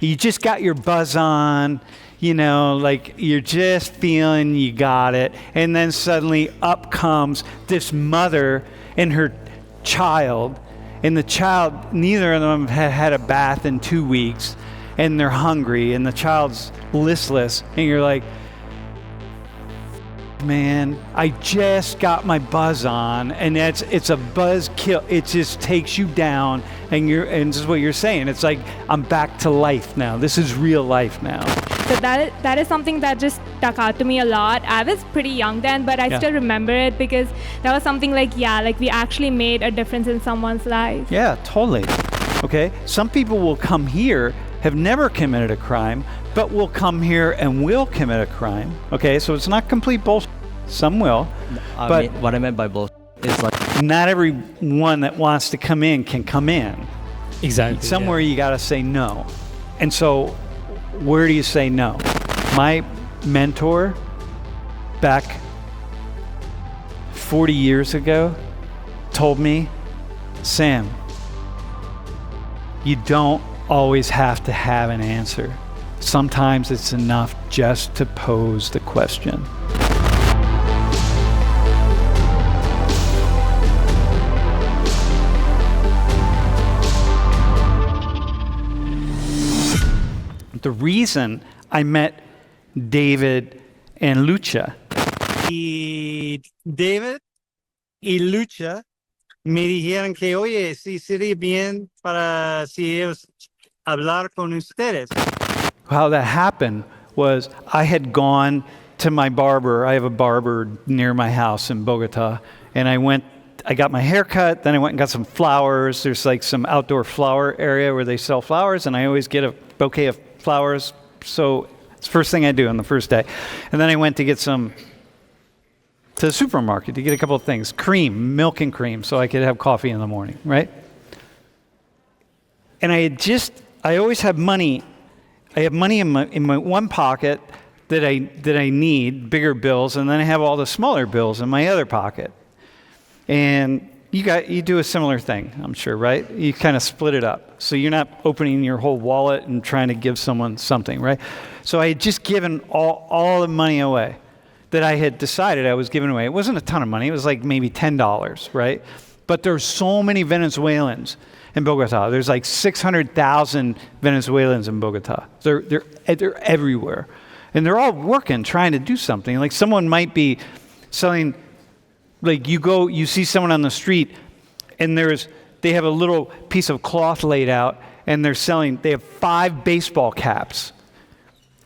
You just got your buzz on, like you're just feeling you got it. And then suddenly up comes this mother and her child. And the child, neither of them had a bath in 2 weeks. And they're hungry. And the child's listless. And you're like, man, I just got my buzz on, and it's a buzz kill. It just takes you down, and this is what you're saying. It's like, I'm back to life now. This is real life now. So that is something that just stuck out to me a lot. I was pretty young then, but I still remember it because that was something like we actually made a difference in someone's life. Yeah, totally. Okay, some people will come here, have never committed a crime, but will come here and will commit a crime. Okay, so it's not complete bullshit. Some will. What I meant by bullshit is like, not everyone that wants to come in can come in. Exactly. Somewhere you got to say no. And so where do you say no? My mentor back 40 years ago told me, Sam, you don't always have to have an answer. Sometimes it's enough just to pose the question. The reason I met David and Lucha. Y David y Lucha me dijeron que, oye, sí sería bien para si ellos hablar con ustedes. How that happened was I had gone to my barber. I have a barber near my house in Bogota. And I got my hair cut, then I went and got some flowers. There's like some outdoor flower area where they sell flowers, and I always get a bouquet of flowers. So it's the first thing I do on the first day. And then I went to get to the supermarket to get a couple of things. Cream, milk and cream, so I could have coffee in the morning, right? And I always have money. I have money in my one pocket that I need, bigger bills, and then I have all the smaller bills in my other pocket. And you do a similar thing, I'm sure, right? You kind of split it up. So you're not opening your whole wallet and trying to give someone something, right? So I had just given all the money away that I had decided I was giving away. It wasn't a ton of money. It was like maybe $10, right? But there's so many Venezuelans in Bogota. There's like 600,000 Venezuelans in Bogota. They're everywhere. And they're all working, trying to do something. Like someone might be selling. Like you see someone on the street, and they have a little piece of cloth laid out, and they have 5 baseball caps,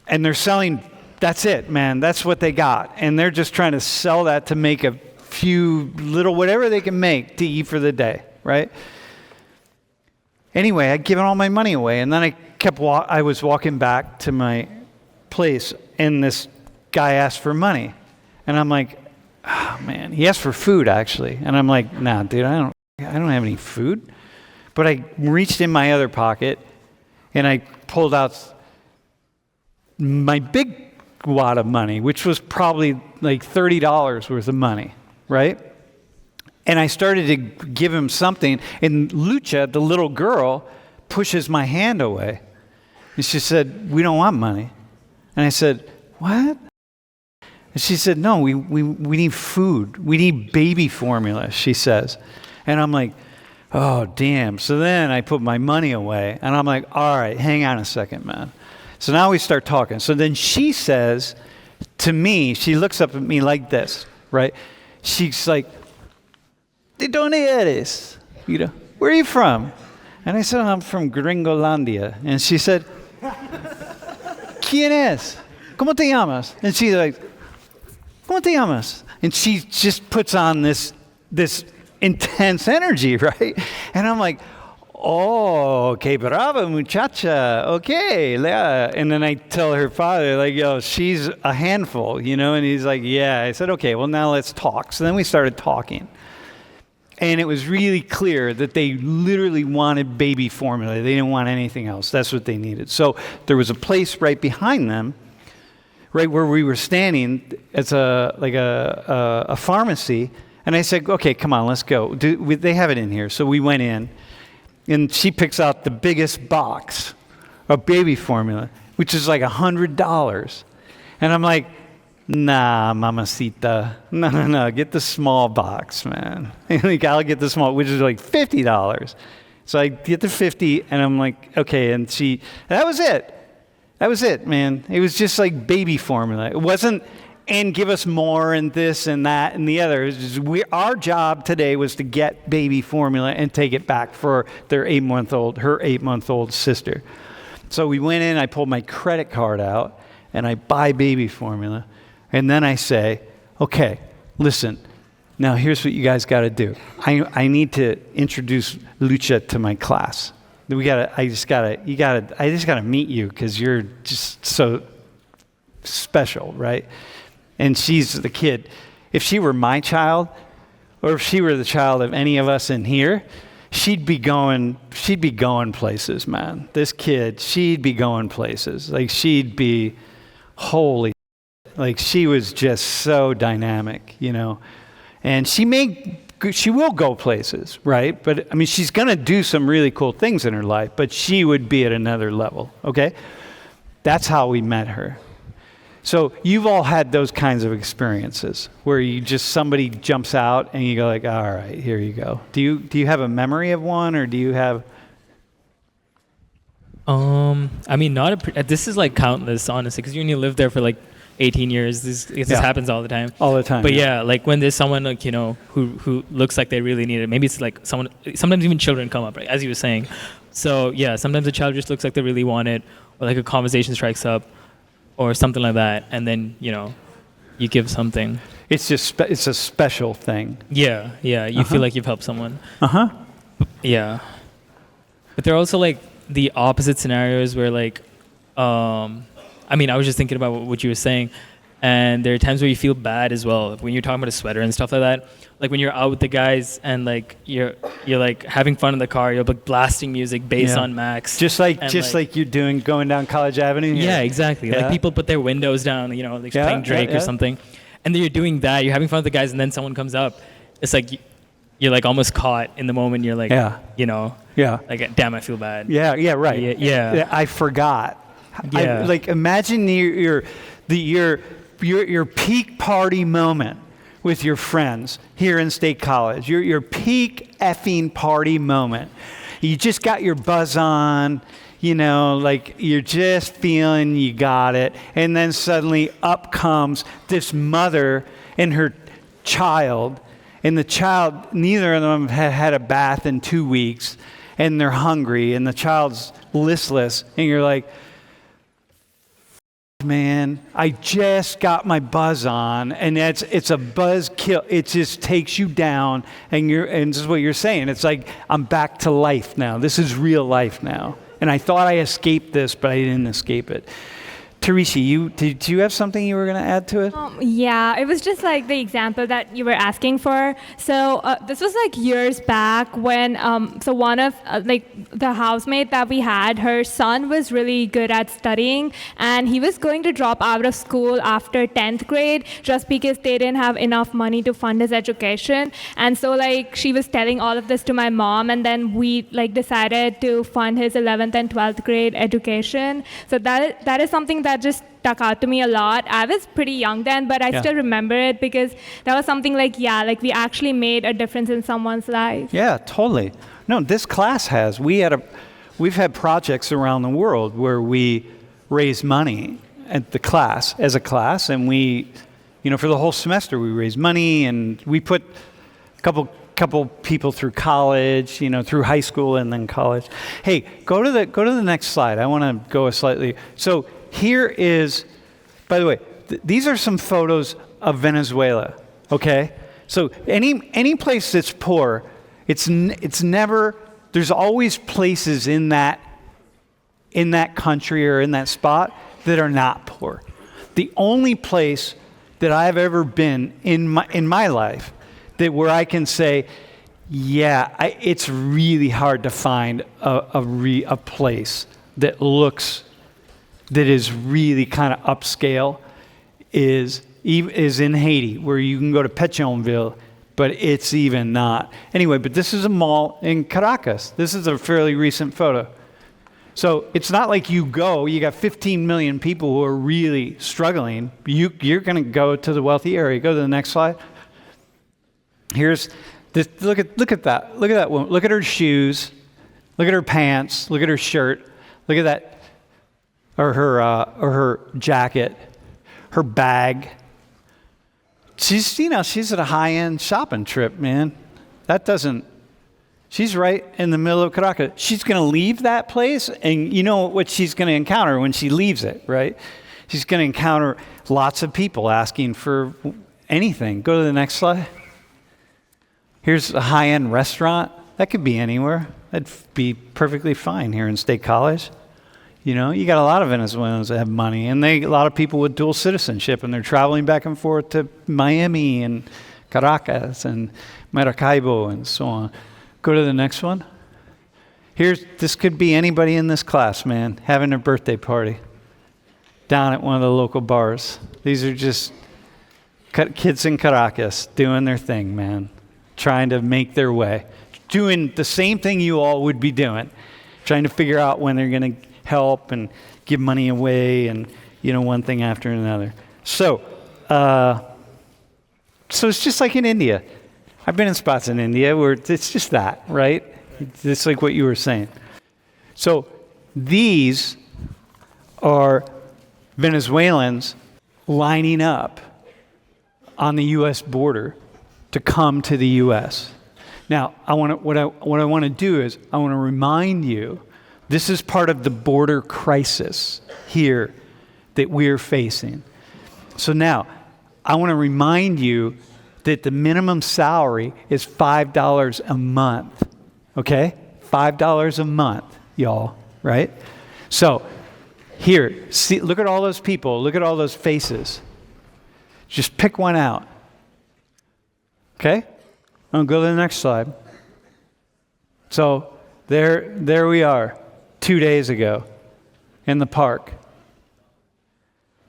and they're selling. That's it, man. That's what they got, and they're just trying to sell that to make a few little whatever they can make to eat for the day, right? Anyway, I'd given all my money away, and then I was walking back to my place, and this guy asked for money, and I'm like, oh, man, he asked for food, actually. And I'm like, nah, dude, I don't have any food. But I reached in my other pocket, and I pulled out my big wad of money, which was probably like $30 worth of money, right? And I started to give him something, and Lucha, the little girl, pushes my hand away. And she said, we don't want money. And I said, what? And she said, no, we need food. We need baby formula, she says. And I'm like, oh, damn. So then I put my money away, and I'm like, all right, hang on a second, man. So now we start talking. So then she says to me, she looks up at me like this, right? She's like, ¿De dónde eres? Where are you from? And I said, I'm from Gringolandia. And she said, ¿Quién es? ¿Cómo te llamas? And she's like, ¿Cómo te llamas? And she just puts on this intense energy, right? And I'm like, oh, que brava muchacha, okay. And then I tell her father, like, yo, she's a handful, and he's like, yeah. I said, okay, well, now let's talk. So then we started talking. And it was really clear that they literally wanted baby formula. They didn't want anything else. That's what they needed. So there was a place right behind them, right where we were standing. It's a pharmacy. And I said, okay, come on, let's go. They have it in here. So we went in, and she picks out the biggest box of baby formula, which is like $100. And I'm like, nah, mamacita. No, get the small box, man. Like, I'll get the small, which is like $50. So I get the 50, and I'm like, okay, and that was it. That was it, man. It was just like baby formula. It wasn't, and give us more and this and that and the other. It was just, our job today was to get baby formula and take it back for her 8-month-old sister. So we went in, I pulled my credit card out, and I buy baby formula. And then I say, okay, listen, now here's what you guys got to do. I need to introduce Lucha to my class. I just gotta meet you because you're just so special, right? And she's the kid. If she were my child, or if she were the child of any of us in here, she'd be going places, man. This kid, she'd be going places. Like, she'd be, holy, like, she was just so dynamic, you know. And she will go places, right? But I mean, she's going to do some really cool things in her life, but she would be at another level, okay? That's how we met her. So you've all had those kinds of experiences where somebody jumps out and you go like, all right, here you go. Do you have a memory of one, or do you have? I mean, this is like countless, honestly, because when you live there for like 18 years, this happens all the time. All the time. But yeah, like when there's someone like, you know, who looks like they really need it. Maybe it's like sometimes even children come up, right, as you were saying. So yeah, sometimes a child just looks like they really want it, or like a conversation strikes up, or something like that, and then, you know, you give something. It's just it's a special thing. Yeah, you feel like you've helped someone. Yeah. But there are also like the opposite scenarios where like, I mean, I was just thinking about what you were saying, and there are times where you feel bad as well when you're talking about a sweater and stuff like that. Like when you're out with the guys and like you're like having fun in the car, you're like blasting music, bass on max, just like you're doing going down College Avenue. Yeah, exactly. Yeah. Like people put their windows down, you know, like playing Drake or something, and then you're doing that. You're having fun with the guys, and then someone comes up. It's like you're like almost caught in the moment. You're like, you know, like damn, I feel bad. Yeah, right. Yeah. I forgot. Yeah. Like imagine your peak party moment with your friends here in State College. Your peak effing party moment. You just got your buzz on, you know, like you're just feeling you got it. And then suddenly up comes this mother and her child. And the child, neither of them had a bath in 2 weeks. And they're hungry. And the child's listless. And you're like, man, I just got my buzz on, and it's a buzz kill. It just takes you down, and this is what you're saying. It's like, I'm back to life now. This is real life now. And I thought I escaped this, but I didn't escape it. Teresa, did you have something you were going to add to it? Yeah, it was just like the example that you were asking for. So this was like years back when, so one of like the housemate that we had, her son was really good at studying, and he was going to drop out of school after 10th grade just because they didn't have enough money to fund his education. And so like she was telling all of this to my mom, and then we like decided to fund his 11th and 12th grade education. So that is something that just stuck out to me a lot. I was pretty young then, but I still remember it because that was something like, we actually made a difference in someone's life. Yeah, totally. No, this class has. We've had projects around the world where we raise money at the class, as a class, and we, you know, for the whole semester we raise money, and we put a couple people through college, you know, through high school and then college. Hey, go to the next slide. I want to go so here is, by the way, these are some photos of Venezuela, okay? So any place that's poor, it's never, there's always places in that country or in that spot that are not poor. The only place that I've ever been in my life where I can say, it's really hard to find a place that is really kind of upscale is in Haiti, where you can go to Pétionville, but it's even not. Anyway, but this is a mall in Caracas. This is a fairly recent photo. So it's not like you got 15 million people who are really struggling. You're going to go to the wealthy area. Go to the next slide. Here's this. Look at that. Look at that woman. Look at her shoes. Look at her pants. Look at her shirt. Look at that, or her jacket, her bag. She's at a high-end shopping trip, man. She's right in the middle of Caracas. She's going to leave that place, and you know what she's going to encounter when she leaves it, right? She's going to encounter lots of people asking for anything. Go to the next slide. Here's a high-end restaurant. That could be anywhere. That'd be perfectly fine here in State College. You know, you got a lot of Venezuelans that have money, and a lot of people with dual citizenship, and they're traveling back and forth to Miami and Caracas and Maracaibo and so on. Go to the next one. This could be anybody in this class, man, having a birthday party down at one of the local bars. These are just kids in Caracas doing their thing, man, trying to make their way, doing the same thing you all would be doing, trying to figure out when they're going to help and give money away and, one thing after another. So it's just like in India. I've been in spots in India where it's just that, right? It's like what you were saying. So these are Venezuelans lining up on the U.S. border to come to the U.S. Now, what I want to do is I want to remind you, this is part of the border crisis here that we're facing. So now, I want to remind you that the minimum salary is $5 a month, okay? $5 a month, y'all, right? So here, see, look at all those people, look at all those faces. Just pick one out, okay? I'll go to the next slide. So there we are, 2 days ago in the park.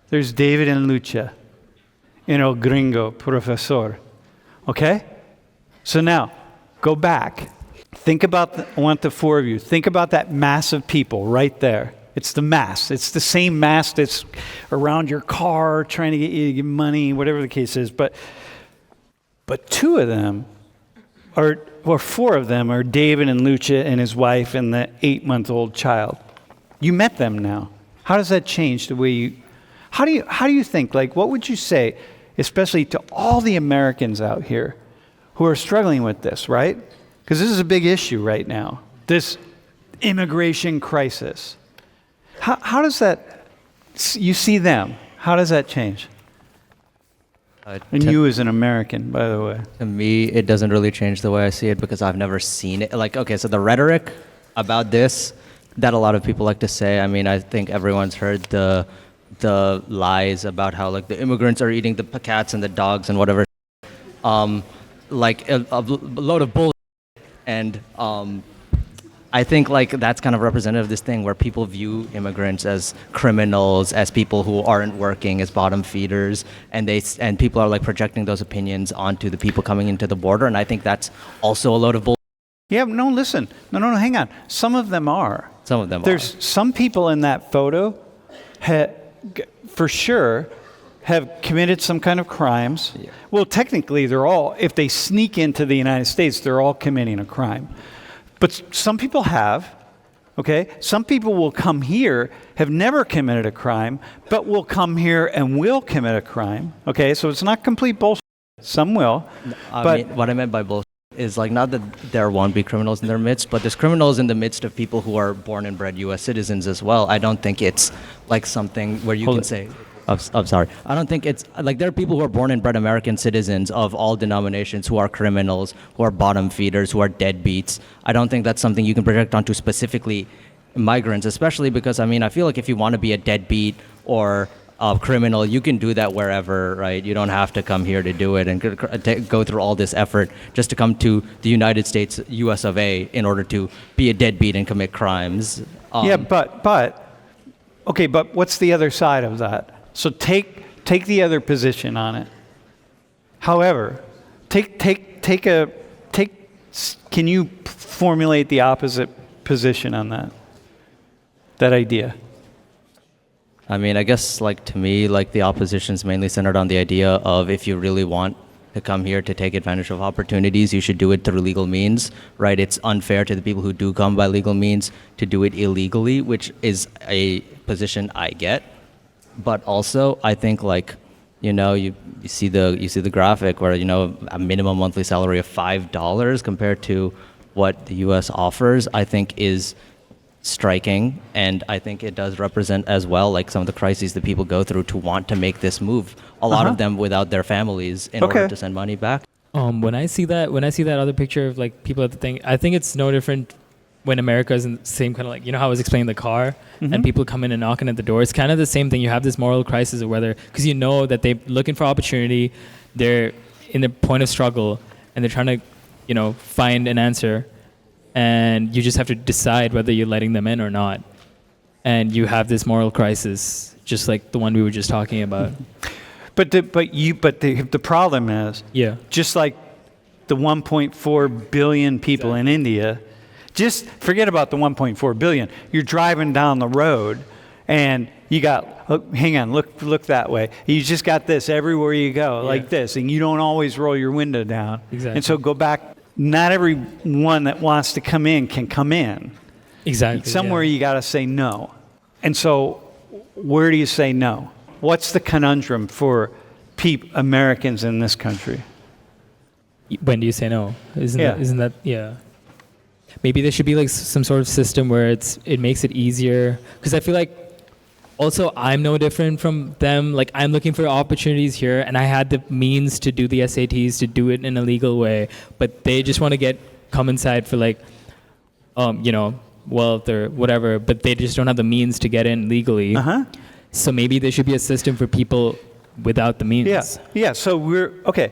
There's David and Lucha and El Gringo Profesor. Okay? So now, go back. Think about, I want the four of you, think about that mass of people right there. It's the mass. It's the same mass that's around your car trying to get you to give money, whatever the case is. But two of them or four of them are David and Lucha and his wife and the 8-month-old child. You met them now. How does that change the way you, how do you think, like, what would you say, especially to all the Americans out here who are struggling with this, right? Because this is a big issue right now, this immigration crisis. How does that, you see them, how does that change? And you as an American, by the way. To me, it doesn't really change the way I see it because I've never seen it. Like, okay, so the rhetoric about this that a lot of people like to say, I mean, I think everyone's heard the lies about how, like, the immigrants are eating the cats and the dogs and whatever. Like, a load of bullshit. And I think, like, that's kind of representative of this thing where people view immigrants as criminals, as people who aren't working, as bottom feeders, and people are, like, projecting those opinions onto the people coming into the border, and I think that's also a load of bullshit. Yeah, no, listen. No, hang on. Some of them are. Some of them There's some people in that photo, for sure, have committed some kind of crimes. Yeah. Well, technically, if they sneak into the United States, they're all committing a crime. But some people have, okay? Some people will come here, have never committed a crime, but will come here and will commit a crime, okay? So it's not complete bullshit. Some will. I mean, what I meant by bullshit is, like, not that there won't be criminals in their midst, but there's criminals in the midst of people who are born and bred U.S. citizens as well. I don't think it's like something where you can say... I'm sorry. I don't think it's like there are people who are born and bred American citizens of all denominations who are criminals, who are bottom feeders, who are deadbeats. I don't think that's something you can project onto specifically migrants, especially because, I mean, I feel like if you want to be a deadbeat or a criminal, you can do that wherever, right? You don't have to come here to do it and go through all this effort just to come to the United States, US of A, in order to be a deadbeat and commit crimes. Yeah, but what's the other side of that? So take the other position on it. However, can you formulate the opposite position on that? that idea? I mean, I guess like to me, like the opposition is mainly centered on the idea of if you really want to come here to take advantage of opportunities, you should do it through legal means, right? It's unfair to the people who do come by legal means to do it illegally, which is a position I get. But also, I think like, you know, you see the graphic where, you know, a minimum monthly salary of $5 compared to what the U.S. offers, I think is striking, and I think it does represent as well like some of the crises that people go through to want to make this move. A lot of them without their families in order to send money back. When I see that other picture of like people at the thing, I think it's no different when America is in the same kind of like, you know how I was explaining the car and people come in and knocking at the door. It's kind of the same thing. You have this moral crisis of whether, because you know that they're looking for opportunity, they're in the point of struggle, and they're trying to, you know, find an answer. And you just have to decide whether you're letting them in or not. And you have this moral crisis, just like the one we were just talking about. But the problem is, just like the 1.4 billion people in India, just forget about the 1.4 billion. You're driving down the road, and you got, hang on, look that way. You just got this everywhere you go, like this, and you don't always roll your window down. Exactly. And so go back. Not everyone that wants to come in can come in. Exactly. Somewhere you got to say no. And so where do you say no? What's the conundrum for Americans in this country? When do you say no? Isn't that maybe there should be like some sort of system where it makes it easier, because I feel like also I'm no different from them. Like I'm looking for opportunities here, and I had the means to do the SATs, to do it in a legal way, but they just want to come inside for like you know, wealth or whatever, but they just don't have the means to get in legally. So maybe there should be a system for people without the means. Yeah. So we're okay.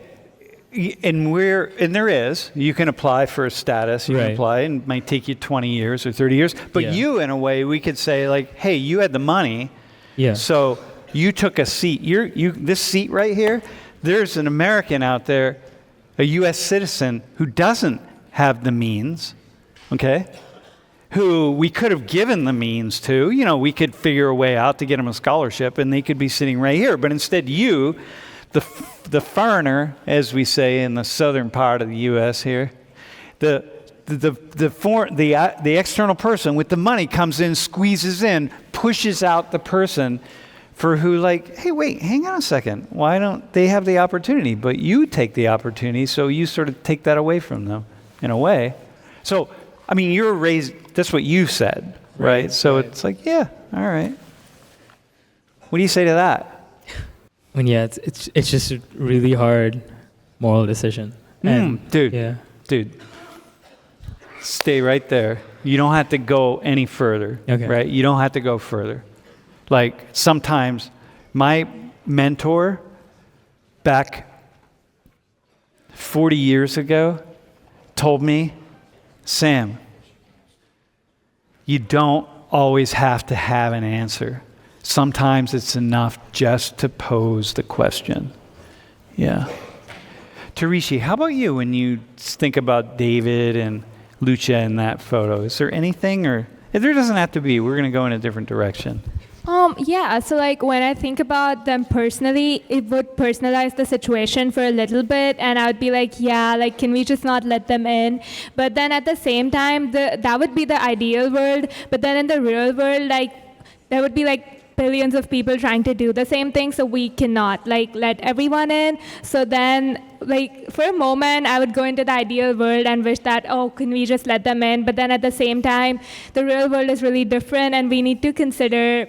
And there is, you can apply for a status, you can apply, and it might take you 20 years or 30 years. But you, in a way, we could say like, hey, you had the money, so you took a seat. This seat right here, there's an American out there, a U.S. citizen who doesn't have the means, okay, who we could have given the means to. You know, we could figure a way out to get them a scholarship, and they could be sitting right here. But instead, you, the foreigner, as we say in the southern part of the U.S. here, the external person with the money comes in, squeezes in, pushes out the person for who, like, hey, wait, hang on a second. Why don't they have the opportunity? But you take the opportunity, so you sort of take that away from them in a way. So, I mean, you're raised, that's what you said, right? So it's like, yeah, all right. What do you say to that? I mean, it's just a really hard moral decision. Dude, stay right there. You don't have to go any further, right? You don't have to go further. Like sometimes my mentor back 40 years ago told me, Sam, you don't always have to have an answer. Sometimes it's enough just to pose the question. Yeah. Tarishi, how about you when you think about David and Lucha in that photo? Is there anything, or there doesn't have to be, we're going to go in a different direction. So like when I think about them personally, it would personalize the situation for a little bit, and I would be like, like, can we just not let them in? But then at the same time, that would be the ideal world. But then in the real world, like, there would be like billions of people trying to do the same thing, so we cannot like let everyone in. So then, like, for a moment I would go into the ideal world and wish that, can we just let them in? But then at the same time, the real world is really different, and we need to consider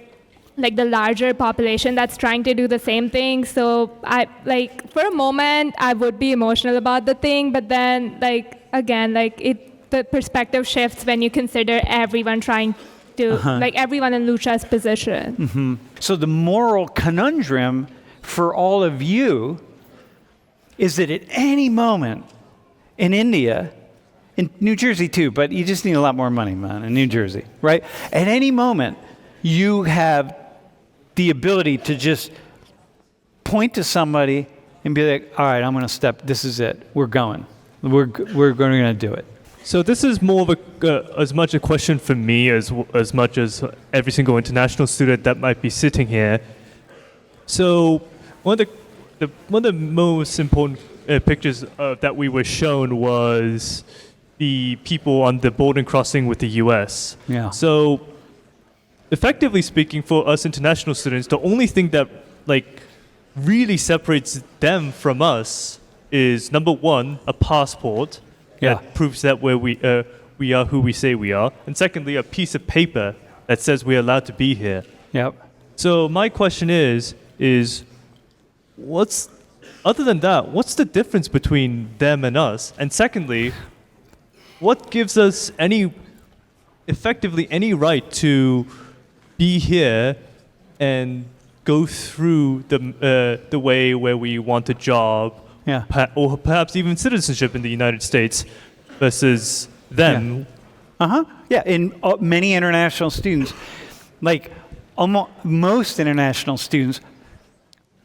like the larger population that's trying to do the same thing. So I, like, for a moment I would be emotional about the thing, but then, like, again, like, the perspective shifts when you consider everyone trying to, like, everyone in Lucha's position. So the moral conundrum for all of you is that at any moment in India, in New Jersey too, but you just need a lot more money, man, in New Jersey, right? At any moment, you have the ability to just point to somebody and be like, all right, I'm going to step, this is it, we're going to do it. So this is more of as much a question for me as much as every single international student that might be sitting here. So one of the most important pictures that we were shown was the people on the border crossing with the U.S. Yeah. So effectively speaking, for us international students, the only thing that really separates them from us is, number one, a passport. Yeah. That proves that we are who we say we are. And secondly, a piece of paper that says we're allowed to be here. Yep. So my question is other than that, what's the difference between them and us? And secondly, what gives us effectively any right to be here and go through the way where we want a job, Yeah. or perhaps even citizenship in the United States versus them? Yeah, in many international students, almost most international students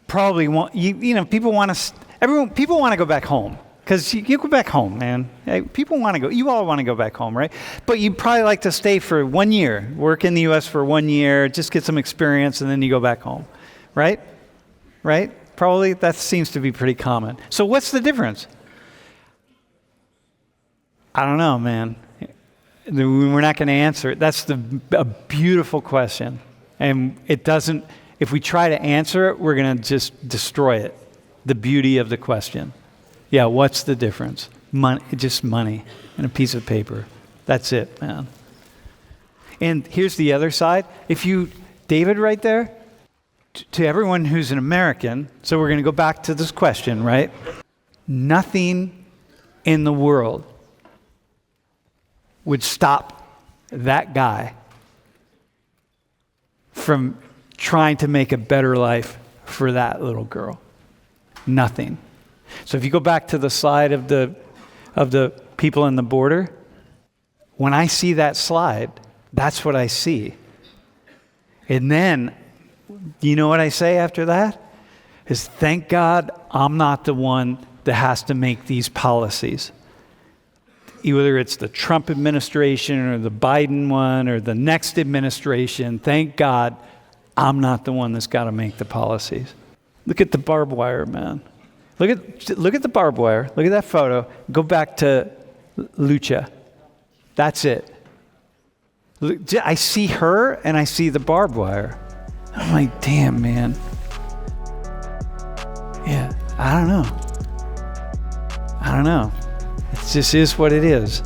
probably want people want to go back home, because you go back home, man. People want to go. You all want to go back home, right? But you probably like to stay for 1 year, work in the U.S. for 1 year, just get some experience, and then you go back home, right? Right? Probably that seems to be pretty common. So what's the difference? I don't know, man. We're not going to answer it. That's a beautiful question. And it doesn't, if we try to answer it, we're going to just destroy it. The beauty of the question. Yeah, what's the difference? Just money and a piece of paper. That's it, man. And here's the other side. David right there, to everyone who's an American, so we're going to go back to this question, right? Nothing in the world would stop that guy from trying to make a better life for that little girl. Nothing. So if you go back to the slide of the people on the border, when I see that slide, that's what I see. And then, you know what I say after that? Is thank God I'm not the one that has to make these policies. Whether it's the Trump administration or the Biden one or the next administration, thank God I'm not the one that's got to make the policies. Look at the barbed wire, man. Look at the barbed wire. Look at that photo. Go back to Lucha. That's it. I see her and I see the barbed wire. I'm like, damn, man. Yeah, I don't know. It just is what it is.